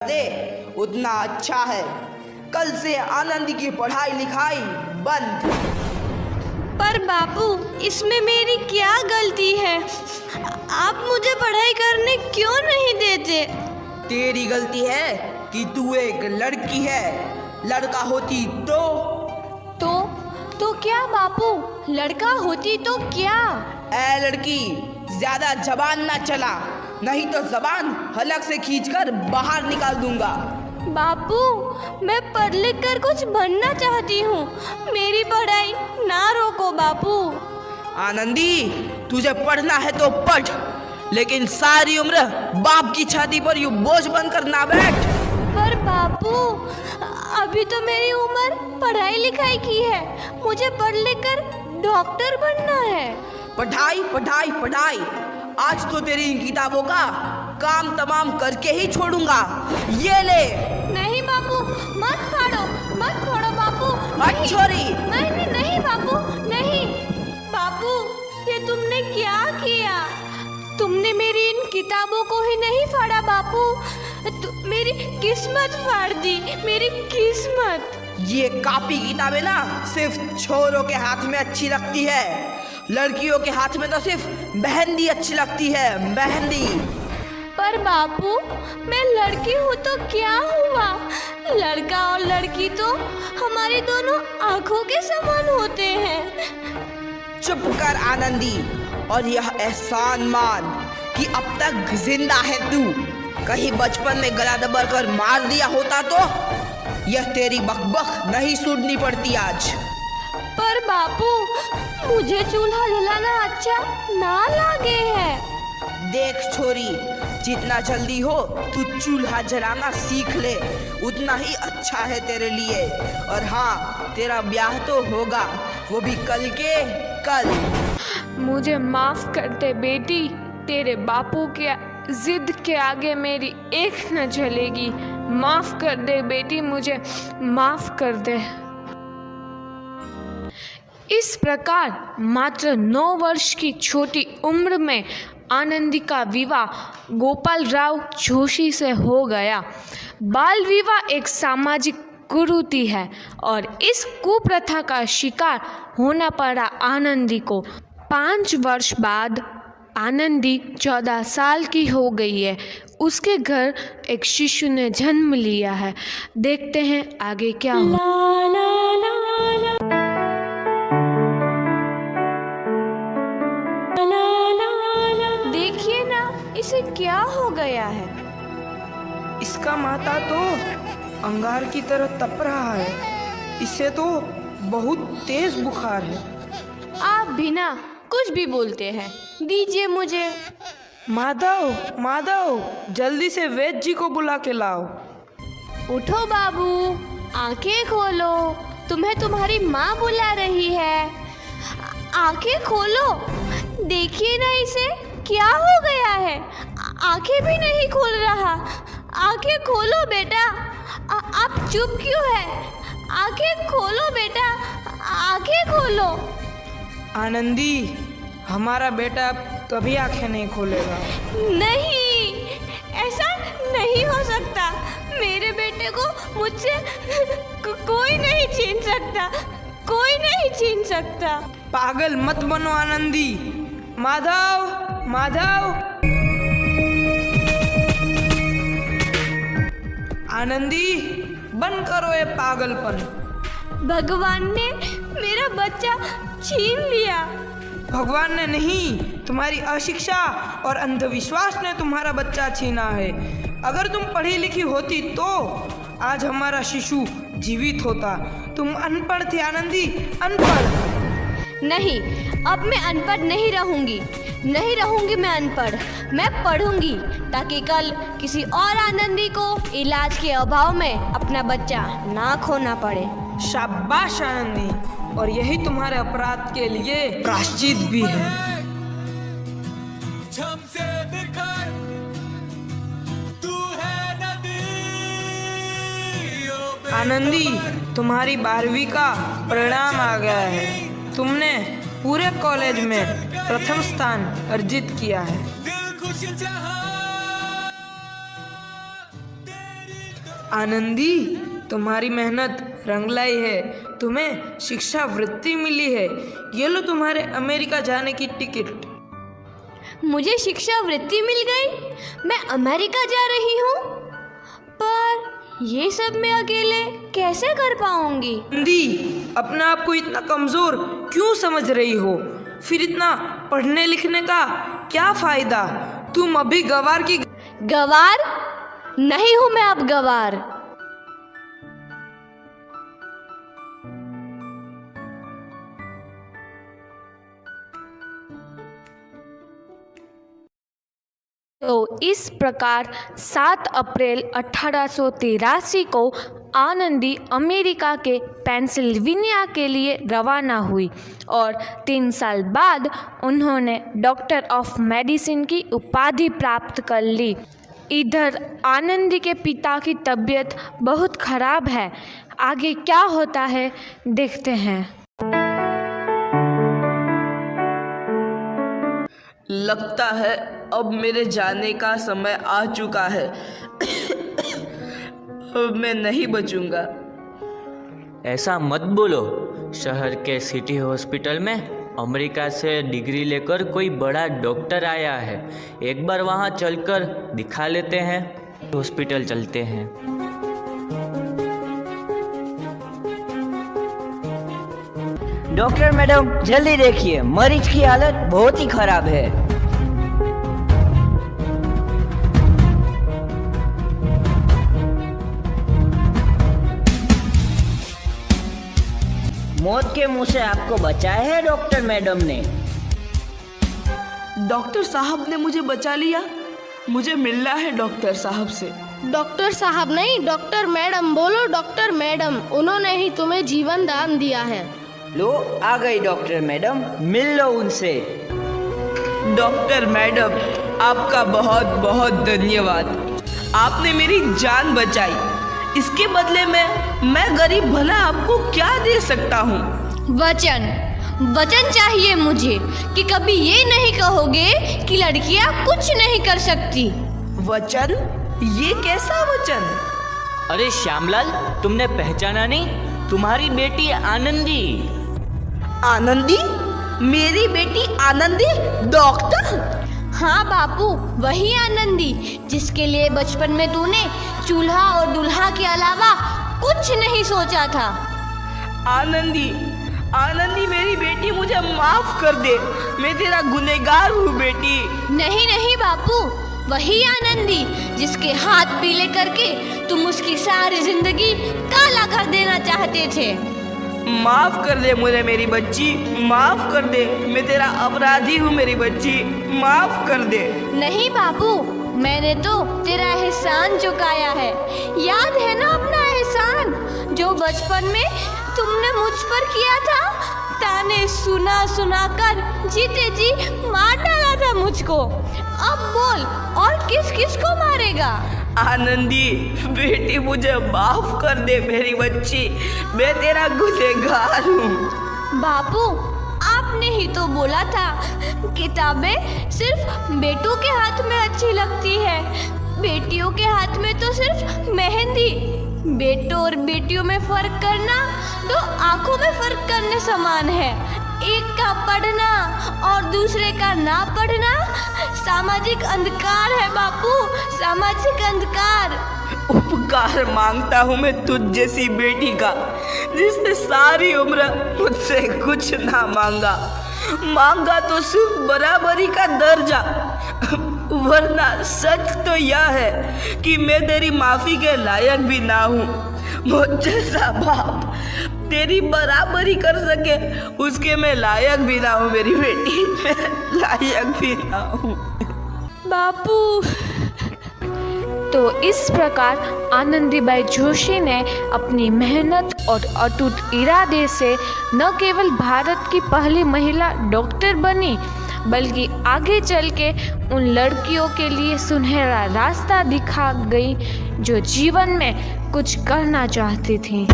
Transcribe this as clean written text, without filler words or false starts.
दे उतना अच्छा है। कल से आनंद की पढ़ाई लिखाई बंद। पर बापू, इसमें मेरी क्या गलती है? आप मुझे पढ़ाई करने क्यों नहीं देते? तेरी गलती है कि तू एक लड़की है। लड़का होती तो क्या बापू? लड़का होती तो क्या? ऐ लड़की, ज्यादा जबान ना चला, नहीं तो जबान हलक से खींचकर बाहर निकाल दूंगा। बापू, मैं पढ़ लिख कर कुछ बनना चाहती हूँ। मेरी पढ़ाई ना रोको बापू। आनंदी, तुझे पढ़ना है तो पढ़, लेकिन सारी उम्र बाप की छाती पर यूं बोझ बनकर ना बैठ। पर बापू, अभी तो मेरी उम्र पढ़ाई लिखाई की है। मुझे पढ़ लिख कर डॉक्टर बनना है। पढ़ाई पढ़ाई पढ़ाई, आज तो तेरी इन किताबों का काम तमाम करके ही छोड़ूंगा। ये ले। नहीं बापू, मत फाड़ो बापू। हट छोरी। नहीं बापू, नहीं। बापू, ये तुमने क्या किया? तुमने मेरी इन किताबों को ही नहीं फाड़ा बापू, मेरी किस्मत फाड़ दी, मेरी किस्मत। ये कॉपी किताबें ना सिर्फ छोरों के हाथ में अच्छी लगती है। लड़कियों के हाथ में तो सिर्फ मेहंदी अच्छी लगती है, मेहंदी। पर बापू, मैं लड़की हूँ तो क्या हुआ? लड़का और लड़की तो हमारी दोनों आंखों के समान होते हैं। चुप कर आनंदी, और यह एहसान मान कि अब तक जिंदा है तू। कहीं बचपन में गला दबा कर मार दिया होता तो यह तेरी बकबक नहीं सुननी पड़ती आज। पर बापू, मुझे चूल्हा जलाना अच्छा ना लगे है। देख छोरी, जितना जल्दी हो तू चूल्हा जलाना सीख ले, उतना ही अच्छा है तेरे लिए। और हाँ, तेरा ब्याह तो होगा, वो भी कल के कल। मुझे माफ कर दे बेटी, तेरे बापू के जिद के आगे मेरी एक न चलेगी। माफ कर दे बेटी, मुझे माफ कर दे। इस प्रकार मात्र 9 वर्ष की छोटी उम्र में आनंदी का विवाह गोपाल राव जोशी से हो गया। बाल विवाह एक सामाजिक कुरीति है और इस कुप्रथा का शिकार होना पड़ा आनंदी को। 5 वर्ष बाद आनंदी 14 साल की हो गई है। उसके घर एक शिशु ने जन्म लिया है। देखते हैं आगे क्या हो। देखिए ना, इसे क्या हो गया है? इसका माथा तो अंगार की तरह तप रहा है। इसे तो बहुत तेज बुखार है। आप बिना कुछ भी बोलते हैं, दीजिए मुझे। माधव, जल्दी से वैद्य जी को बुला के लाओ। उठो बाबू, आंखें खोलो, तुम्हें तुम्हारी माँ बुला रही है। आंखें खोलो, देखिए ना इसे क्या हो गया है। आंखें भी नहीं खोल रहा। आंखें खोलो बेटा। आप चुप क्यों है? आंखें खोलो बेटा, आंखें खोलो। आनंदी, हमारा बेटा अब कभी आंखें नहीं खोलेगा। नहीं, ऐसा नहीं हो सकता। मेरे बेटे को मुझसे कोई नहीं छीन सकता, कोई नहीं छीन सकता। पागल मत बनो आनंदी। माधव, आनंदी, बंद करो ये पागलपन। भगवान ने मेरा बच्चा छीन लिया। भगवान ने नहीं, तुम्हारी अशिक्षा और अंधविश्वास ने तुम्हारा बच्चा छीना है। अगर तुम पढ़ी लिखी होती तो आज हमारा शिशु जीवित होता। तुम अनपढ़ थी आनंदी, अनपढ़। नहीं, अब मैं अनपढ़ नहीं रहूंगी मैं अनपढ़। मैं पढ़ूंगी ताकि कल किसी और आनंदी को इलाज के अभाव में अपना बच्चा ना खोना पड़े। शाबाश आनंदी, और यही तुम्हारे अपराध के लिए प्रायश्चित भी है। आनंदी, तुम्हारी 12वीं का परिणाम आ गया है। तुमने पूरे कॉलेज में प्रथम स्थान अर्जित किया है। आनंदी, तुम्हारी मेहनत रंग लाई है। तुम्हें शिक्षा वृत्ति मिली है। ये लो तुम्हारे अमेरिका जाने की टिकट। मुझे शिक्षा वृत्ति मिल गई, मैं अमेरिका जा रही हूँ। पर ये सब मैं अकेले कैसे कर पाऊंगी? आनंदी, अपने आप को इतना कमजोर क्यों समझ रही हो? फिर इतना पढ़ने लिखने का क्या फायदा? तुम अभी गवार की गवार नहीं हूँ मैं अब गवार। तो इस प्रकार 7 अप्रैल 1883 को आनंदी अमेरिका के पेंसिल्वेनिया के लिए रवाना हुई और 3 साल बाद उन्होंने डॉक्टर ऑफ मेडिसिन की उपाधि प्राप्त कर ली। इधर आनंदी के पिता की तबीयत बहुत खराब है। आगे क्या होता है देखते हैं। लगता है अब मेरे जाने का समय आ चुका है। अब मैं नहीं बचूंगा। ऐसा मत बोलो। शहर के सिटी हॉस्पिटल में अमेरिका से डिग्री लेकर कोई बड़ा डॉक्टर आया है। एक बार वहाँ चलकर दिखा लेते हैं। हॉस्पिटल चलते हैं। डॉक्टर मैडम, जल्दी देखिए, मरीज की हालत बहुत ही खराब है। मौत के मुंह से आपको बचाया है डॉक्टर मैडम ने। डॉक्टर साहब ने मुझे बचा लिया। मुझे मिलना है डॉक्टर साहब से। डॉक्टर साहब नहीं, डॉक्टर मैडम बोलो। डॉक्टर मैडम, उन्होंने ही तुम्हें जीवन दान दिया है। लो आ गई डॉक्टर मैडम, मिल लो उनसे। डॉक्टर मैडम, आपका बहुत बहुत धन्यवाद। आपने मेरी जान बचाई। इसके बदले में मैं गरीब भला आपको क्या दे सकता हूँ? वचन चाहिए मुझे कि कभी ये नहीं कहोगे कि लड़कियां कुछ नहीं कर सकती। वचन? ये कैसा वचन? अरे श्यामलाल, तुमने पहचाना नहीं? तुम्हारी बेटी आनंदी। आनंदी? मेरी बेटी आनंदी डॉक्टर? हाँ बापू, वही आनंदी जिसके लिए बचपन में तूने चूल्हा और दूल्हा के अलावा कुछ नहीं सोचा था। आनंदी, आनंदी मेरी बेटी, मुझे माफ कर दे। मैं तेरा गुनहगार हूँ बेटी। नहीं नहीं बापू, वही आनंदी जिसके हाथ पीले करके तुम उसकी सारी जिंदगी काला कर देना चाहते थे। माफ कर दे मुझे मेरी बच्ची, माफ कर दे। मैं तेरा अपराधी हूँ मेरी बच्ची, माफ कर दे। नहीं बापू, मैंने तो तेरा एहसान चुकाया है। याद है ना अपना एहसान जो बचपन में तुमने मुझ पर किया था? ताने सुना सुना कर जीते जी मार डाला था मुझको। अब बोल, और किस किस को मारेगा? आनंदी बेटी, मुझे माफ कर दे मेरी बच्ची। मैं तेरा गुनहगार हूँ। बापू, आपने ही तो बोला था किताबें सिर्फ बेटों के हाथ में अच्छी लगती है, बेटियों के हाथ में तो सिर्फ मेहंदी। बेटों और बेटियों में फर्क करना तो आंखों में फर्क करने समान है। एक का पढ़ना और दूसरे का ना पढ़ना सामाजिक अंधकार है बापू, सामाजिक अंधकार। उपकार मांगता हूँ मैं तुझ जैसी बेटी का, जिसने सारी उम्र मुझसे कुछ ना मांगा तो सिर्फ बराबरी का दर्जा। वरना सच तो यह है कि मैं तेरी माफी के लायक भी ना हूँ। मुझ जैसा बाप तेरी बराबरी कर सके उसके मैं लायक भी ना हूँ मेरी बेटी, मैं लायक भी ना हूँ। बापू, तो इस प्रकार आनंदीबाई जोशी ने अपनी मेहनत और अटूट इरादे से न केवल भारत की पहली महिला डॉक्टर बनी, बल्कि आगे चल के उन लड़कियों के लिए सुनहरा रास्ता दिखा गई जो जीवन में कुछ करना चाहती थीं।